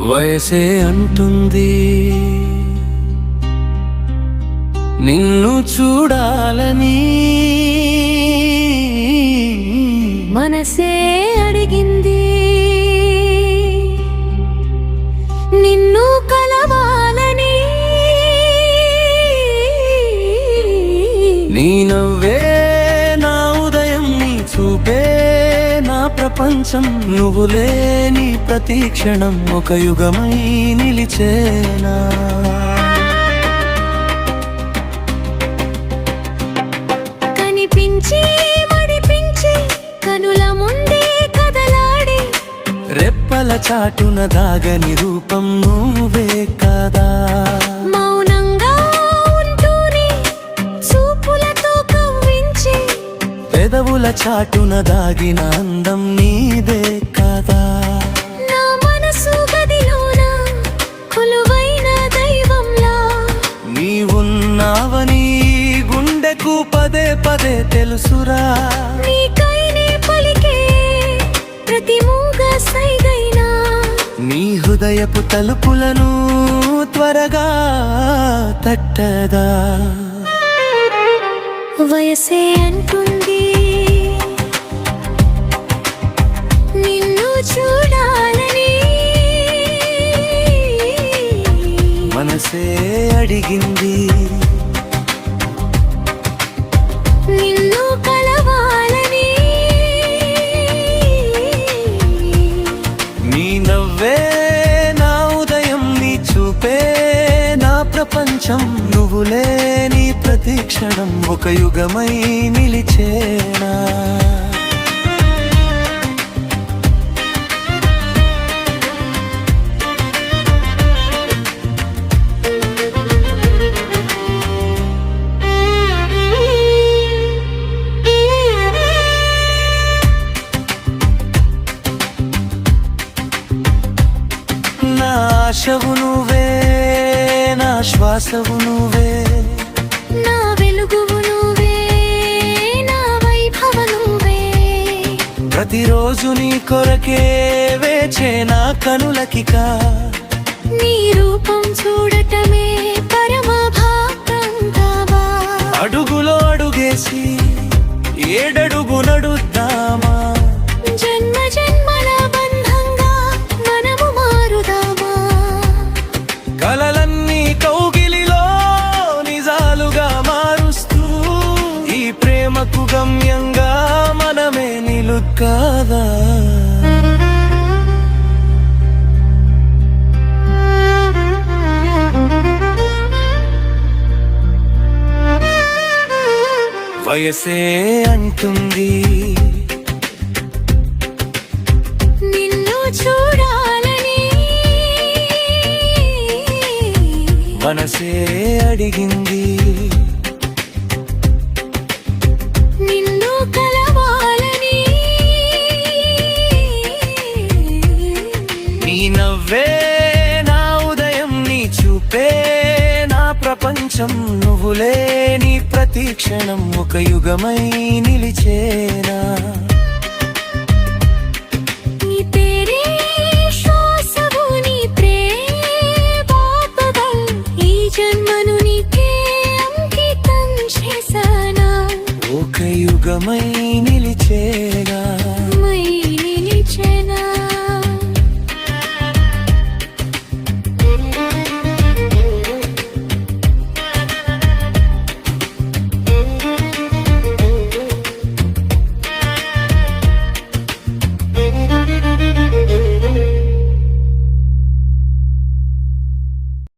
వయసే అంటుంది నిన్ను చూడాలని, మనసే అడిగింది నిన్ను కలవాలని. నీ నవ్వే నా ఉదయం, నీ చూపే నా ప్రపంచం, నువ్వు లేని ప్రతి క్షణం ఒక యుగమై నిలిచేనా. కనిపించి మడిపించి కనుల ముందే కదలాడి, రెప్పల చాటున దాగని రూపం నువ్వే కదా. మౌనంగా ఉంటూనే చూపులతో కవ్వించి, పెదవుల చాటున దాగిన అందం నీదే కదా. నా మనసు గదిలోన కొలువైన దైవంలా నీవున్నావని గుండెకు పదే పదే తెలుసురా. నీకైనే పలికే ప్రతి మూగ సైగైనా, నీ హృదయపు తలుపులను త్వరగా తట్టదా. వయసే అంటుంది నిన్ను చూడాలని, మనసే అడిగింది నిన్ను కలవాలని. నీ నవ్వే నా ఉదయం, నీ చూపే నా ప్రపంచం, నువ్వు లేని ప్రతి క్షణం ఒక యుగమై నిలిచేనా. నా ఆశవు నువ్వే, నా శ్వాసవు నువ్వే, నా వెలుగువు నువ్వే, నా వైభవ నువ్వే. ప్రతిరోజు నీ కొరకే వేచే నా కనులకికా. నీ రూపం చూడటమే పరమ భాగ్యం కావా. అడుగులో అడుగేసి ఏడడుగు నడుద్దామా. జన్మ జన్మల బంధంగా మనము మారుదామా. కలలన్నీ కౌగిలిలో నిజాలుగా మారుస్తూ, ఈ ప్రేమకు గమ్యంగా మనమే నిలుక్కాదా. వయసే అంటుంది నిన్ను చూడాలని, మనసే అడిగింది నిన్ను కలవాలని. నీ నవ్వే నా ఉదయం, నీ చూపే నా ప్రపంచం, నువ్వు లేని ప్రతి క్షణం ఒక యుగమై నిలిచేనా. నీ పేరే శ్వాసవు, నీ ప్రేమాపదం, ఈ జన్మను నీకే అంకితం చేశానా. ఒక యుగమై